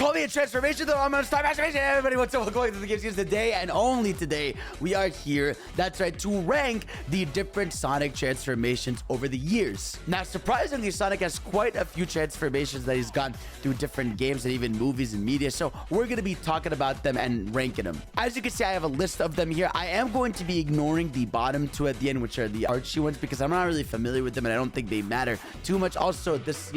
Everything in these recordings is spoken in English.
Call me a transformation, though. I'm gonna start transformation. Everybody, what's up? Welcome to the games today, and only today, we are here. That's right, to rank the different Sonic transformations over the years. Now, surprisingly, Sonic has quite a few transformations that he's gone through different games and even movies and media. So we're gonna be talking about them and ranking them. As you can see, I have a list of them here. I am going to be ignoring the bottom two at the end, which are the Archie ones, because I'm not really familiar with them and I don't think they matter too much. Also, this,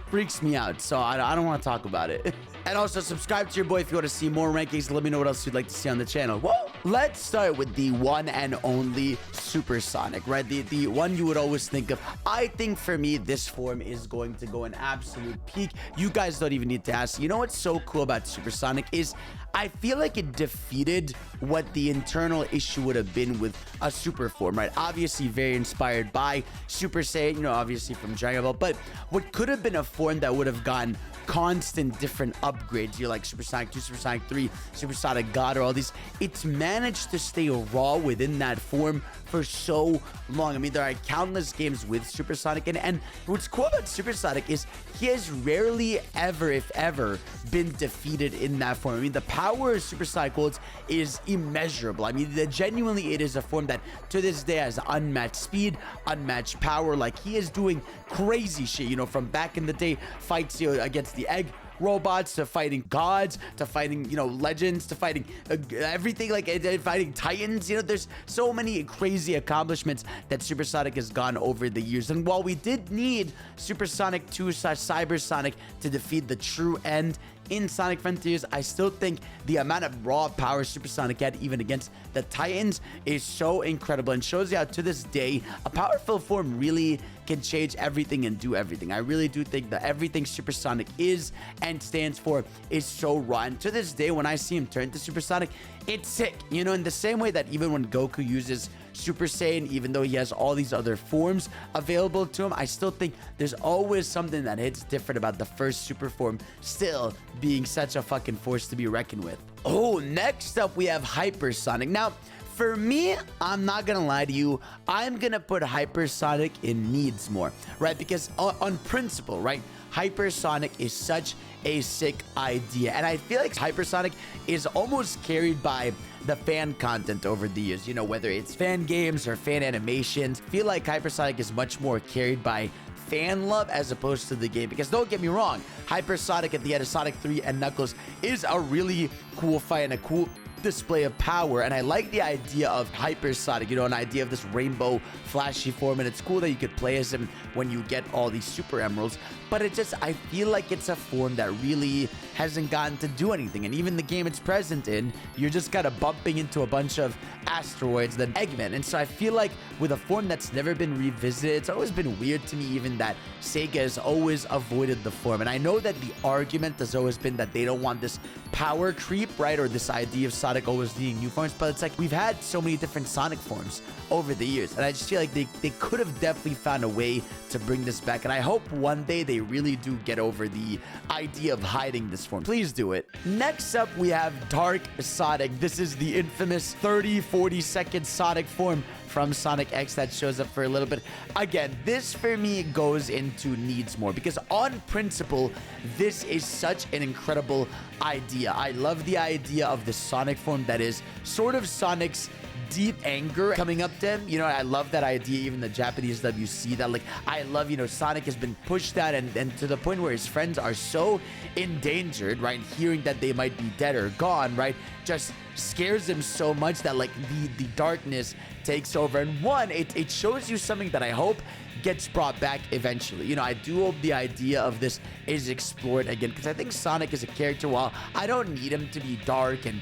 freaks me out, so I don't want to talk about it. And also, subscribe to your boy if you want to see more rankings. Let me know what else you'd like to see on the channel. Whoa! Let's start with the one and only Supersonic, right? The one you would always think of. I think for me, this form is going to go an absolute peak. You guys don't even need to ask. You know what's so cool about Supersonic is I feel like it defeated what the internal issue would have been with a super form, right? Obviously, very inspired by Super Saiyan, obviously from Dragon Ball. But what could have been a form that would have gotten constant different upgrades, like Supersonic 2, Supersonic 3, Supersonic God, or all these, it's managed to stay raw within that form for so long. I mean, there are countless games with Supersonic, and what's cool about Supersonic is he has rarely ever, if ever, been defeated in that form. I mean, the power of Supersonic holds is immeasurable. I mean, genuinely, it is a form that to this day has unmatched speed, unmatched power. Like, he is doing crazy shit, from back in the day, fights against the egg robots, to fighting gods, to fighting legends, to fighting everything, like fighting titans. There's so many crazy accomplishments that Supersonic has gone over the years. And while we did need Supersonic 2 / Cybersonic to defeat the true end in Sonic Frontiers, I still think the amount of raw power Supersonic had even against the Titans is so incredible, and shows you how to this day a powerful form really can change everything and do everything. I really do think that everything Supersonic is and stands for is so raw, and to this day when I see him turn to Supersonic, it's sick. In the same way that even when Goku uses Super Saiyan, even though he has all these other forms available to him, I still think there's always something that hits different about the first super form still being such a fucking force to be reckoned with. Oh, next up we have Hypersonic. Now, for me, I'm not gonna lie to you, I'm gonna put Hypersonic in needs more, right? Because on principle, right, Hypersonic is such a sick idea, and I feel like Hypersonic is almost carried by the fan content over the years, whether it's fan games or fan animations. I feel like Hypersonic is much more carried by fan love as opposed to the game, because don't get me wrong, Hypersonic at the end of Sonic 3 and Knuckles is a really cool fight and a cool display of power, and I like the idea of Hypersonic, an idea of this rainbow flashy form, and it's cool that you could play as him when you get all these super emeralds. But I feel like it's a form that really hasn't gotten to do anything, and even the game it's present in, you're just kind of bumping into a bunch of asteroids, then Eggman. And so I feel like with a form that's never been revisited, it's always been weird to me even that Sega has always avoided the form. And I know that the argument has always been that they don't want this power creep, right, or this idea of Sonic always needing new forms, but it's like we've had so many different Sonic forms over the years, and I just feel like they could have definitely found a way to bring this back, and I hope one day they really do get over the idea of hiding this form. Please do it. Next up, we have Dark Sonic. This is the infamous 30-40 second Sonic form from Sonic X that shows up for a little bit. Again, this for me goes into needs more, because on principle, this is such an incredible idea. I love the idea of the Sonic form that is sort of Sonic's deep anger coming up to him. I love that idea. Even the Japanese WC that, like, I love, Sonic has been pushed out and to the point where his friends are so endangered, right? Hearing that they might be dead or gone, right, just scares him so much that, like, the darkness takes over. And it shows you something that I hope gets brought back eventually. I do hope the idea of this is explored again, because I think Sonic is a character, while I don't need him to be dark and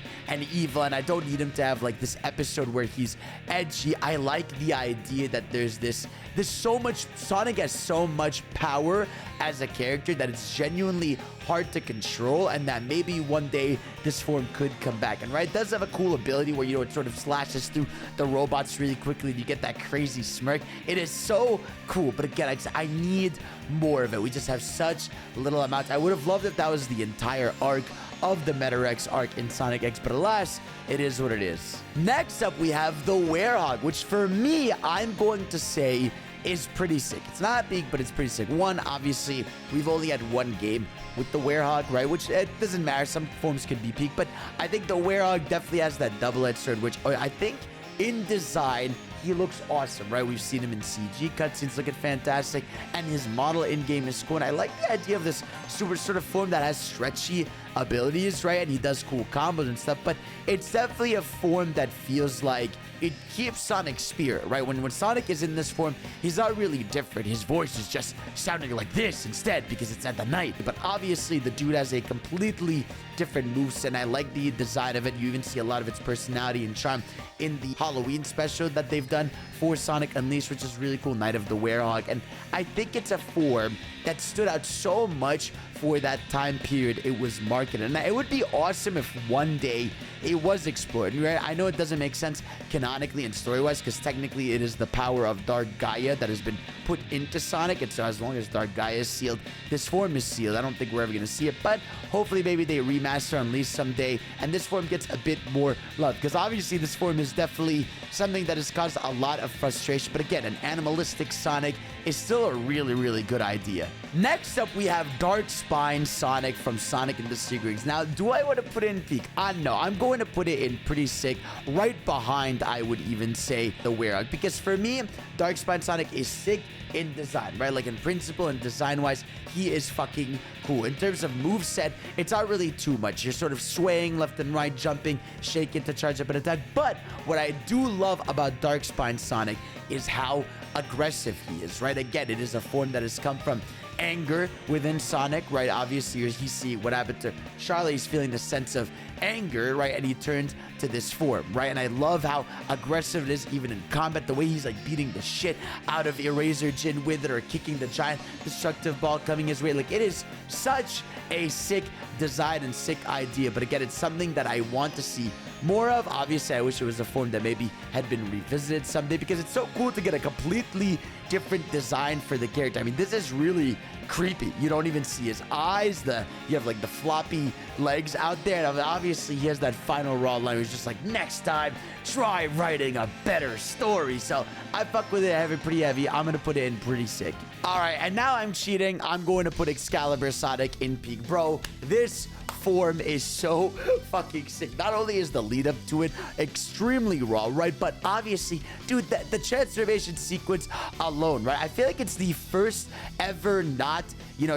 evil, and I don't need him to have like this episode where he's edgy, I like the idea that there's so much, Sonic has so much power as a character that it's genuinely hard to control, and that maybe one day this form could come back. And right, it does have a cool ability where it sort of slashes through the robots really quickly and you get that crazy smirk. It is so cool, but again, I need more of it. We just have such little amounts. I would have loved if that was the entire arc of the Meta-Rex arc in Sonic X, but alas, it is what it is. Next up, we have the Werehog, which for me, I'm going to say is pretty sick. It's not big, but it's pretty sick. One, obviously, we've only had one game with the Werehog, right? Which it doesn't matter. Some forms could be peak, but I think the Werehog definitely has that double-edged sword, which I think in design, he looks awesome, right? We've seen him in CG cutscenes looking fantastic, and his model in-game is cool. And I like the idea of this super sort of form that has stretchy abilities, right? And he does cool combos and stuff, but it's definitely a form that feels like it keeps Sonic's spirit, right? When Sonic is in this form, he's not really different. His voice is just sounding like this instead because it's at the night. But obviously, the dude has a completely different moveset, and I like the design of it. You even see a lot of its personality and charm in the Halloween special that they've done for Sonic Unleashed, which is really cool, Night of the Werehog. And I think it's a form that stood out so much for that time period it was marketed. And it would be awesome if one day it was explored, right? I know it doesn't make sense canonically and story-wise because technically it is the power of Dark Gaia that has been put into Sonic, and so as long as Dark Gaia is sealed, this form is sealed. I don't think we're ever going to see it, but hopefully maybe they remaster Unleashed someday and this form gets a bit more love, because obviously this form is definitely something that has caused a lot of frustration, but again, an animalistic Sonic is still a really, really good idea. Next up, we have Dark Spine Sonic from Sonic and the Secrets. Now, do I want to put it in peak? No, I'm going to put it in pretty sick, right behind, I would even say, the Werehog, because for me, Dark Spine Sonic is sick in design, right? Like in principle and design-wise, he is fucking cool. In terms of moveset, it's not really too much. You're sort of swaying left and right, jumping, shaking to charge up an attack. But what I do love about Dark Spine Sonic is how aggressive he is, right? Again, it is a form that has come from anger within Sonic, right? Obviously, you see what happened to Charlie. He's feeling the sense of anger, right? And he turns to this form, right? And I love how aggressive it is even in combat, the way he's like beating the shit out of Eraser Jin with it, or kicking the giant destructive ball coming his way. Like, it is such a sick design and sick idea, but again, it's something that I want to see more of. Obviously, I wish it was a form that maybe had been revisited someday, because it's so cool to get a completely different design for the character. I mean, this is really creepy. You don't even see his eyes. You have like the floppy legs out there, and obviously he has that final raw line where he's just like, next time try writing a better story. So I fuck with it pretty heavy. I'm gonna put it in pretty sick. All right, and now I'm cheating. I'm going to put Excalibur Sonic in peak. Bro, this form is so fucking sick. Not only is the lead up to it extremely raw, right? But obviously, dude, the transformation sequence alone, right? I feel like it's the first ever not,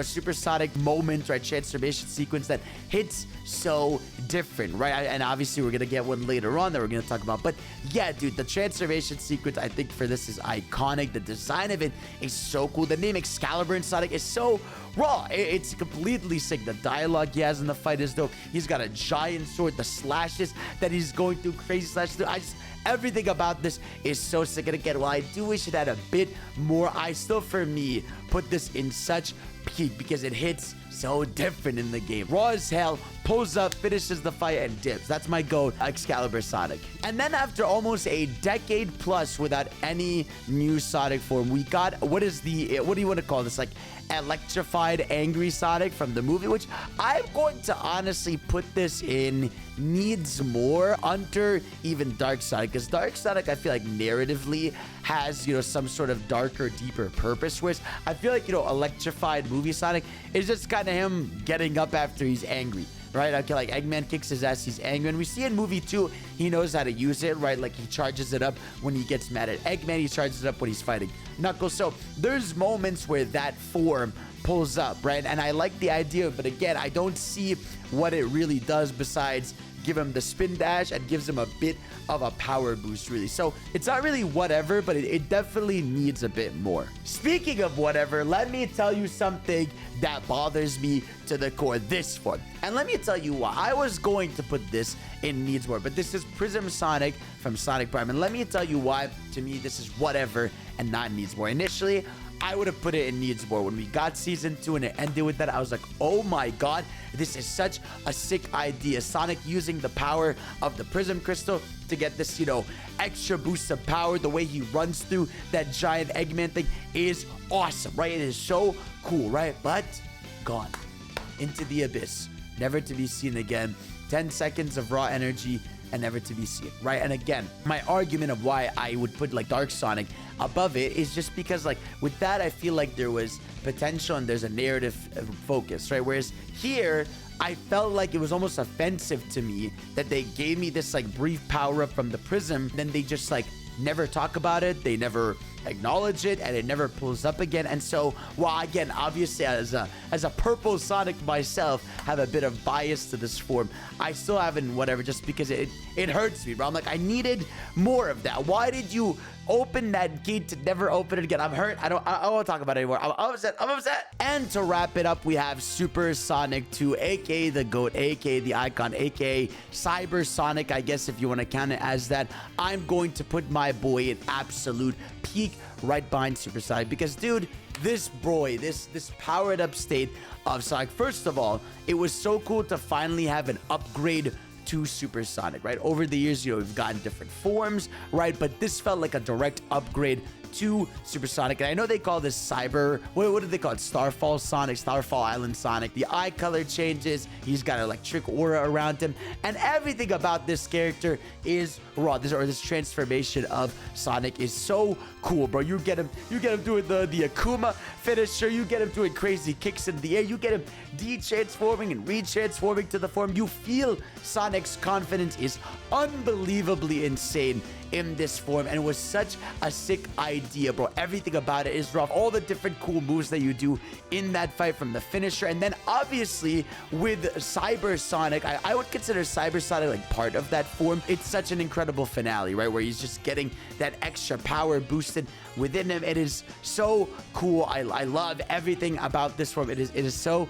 supersonic moment, right? Transformation sequence that hits so different, right? And obviously, we're gonna get one later on that we're gonna talk about. But yeah, dude, the transformation sequence, I think for this is iconic. The design of it is so cool. The name Excalibur in Sonic is so raw. It's completely sick. The dialogue he has in the fight is dope. He's got a giant sword. The slashes that he's going through, crazy slashes through. Everything about this is so sick. And again, while I do wish it had a bit more, I still, for me, put this in such peak because it hits so different in the game. Raw as hell, pulls up, finishes the fight, and dips. That's my go, Excalibur Sonic. And then after almost a decade plus without any new Sonic form, we got, what do you want to call this? Like, Electrified Angry Sonic from the movie, which I'm going to honestly put this in needs more under even Dark Sonic, because Dark Sonic, I feel like narratively has, some sort of darker, deeper purpose, whereas I feel like, Electrified movie Sonic is just kind of him getting up after he's angry. Right? Okay, like Eggman kicks his ass, he's angry. And we see in movie 2, he knows how to use it, right? Like he charges it up when he gets mad at Eggman, he charges it up when he's fighting Knuckles. So there's moments where that form pulls up, right? And I like the idea, but again, I don't see what it really does besides give him the spin dash and gives him a bit of a power boost, really. So it's not really whatever, but it definitely needs a bit more. Speaking of whatever, let me tell you something that bothers me to the core, this form. And let me tell you why. I was going to put this in needs more, but this is Prism Sonic from Sonic Prime. And let me tell you why, to me, this is whatever and not needs more. Initially, I would have put it in needs more. When we got season 2 and it ended with that, I was like, oh my god, this is such a sick idea. Sonic using the power of the Prism Crystal to get this, extra boost of power. The way he runs through that giant Eggman thing is awesome, right? It is so cool, right? But gone into the abyss, never to be seen again. 10 seconds of raw energy and never to be seen, right? And again, my argument of why I would put like Dark Sonic above it is just because like with that, I feel like there was potential and there's a narrative focus, right? Whereas here, I felt like it was almost offensive to me that they gave me this like brief power up from the Prism, then they just like never talk about it, they never acknowledge it, and it never pulls up again. And so, while again, obviously as a purple Sonic myself, have a bit of bias to this form, I still haven't whatever, just because it hurts me, bro. I'm like, I needed more of that. Why did you open that gate to never open it again? I'm hurt. I won't talk about it anymore. I'm upset. And to wrap it up, we have Super Sonic 2, aka the GOAT, aka the icon, aka Cyber Sonic, I guess if you want to count it as that. I'm going to put my boy in absolute peak right behind Super Sonic, because dude, this boy, this powered up state of Sonic, first of all, it was so cool to finally have an upgrade to Super Sonic, right? Over the years, you know, we've gotten different forms, right? But this felt like a direct upgrade to Super Sonic. And I know they call this Cyber, what do they call it? Starfall Sonic, Starfall Island Sonic. The eye color changes. He's got electric aura around him. And everything about this character is raw. This transformation of Sonic is so cool, bro. You get him doing the Akuma finisher. You get him doing crazy kicks in the air. You get him de-transforming and re-transforming to the form. You feel Sonic's confidence is unbelievably insane in this form, and it was such a sick idea, bro. Everything about it is rough. All the different cool moves that you do in that fight, from the finisher, and then obviously with Cyber Sonic, I would consider Cyber Sonic like part of that form. It's such an incredible finale, right, where he's just getting that extra power boosted within him. It is so cool. I love everything about this form. It is so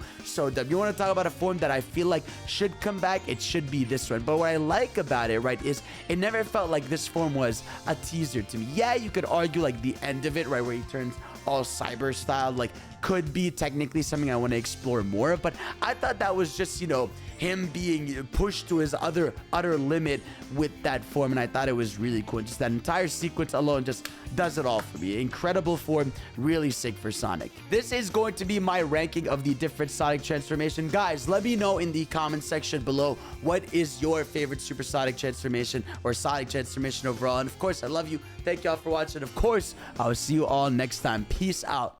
dumb. You want to talk about a form that I feel like should come back, it should be this one. But what I like about it, right, is it never felt like this form was a teaser to me. Yeah, you could argue like the end of it, right, where he turns all cyber style, like could be technically something I want to explore more of, but I thought that was just, you know, him being pushed to his utter limit with that form, and I thought it was really cool. Just that entire sequence alone just does it all for me. Incredible form, really sick for Sonic. This is going to be my ranking of the different Sonic transformation. Guys, let me know in the comment section below, what is your favorite Super Sonic transformation or Sonic transformation overall? And of course, I love you. Thank y'all for watching. Of course, I will see you all next time. Peace out.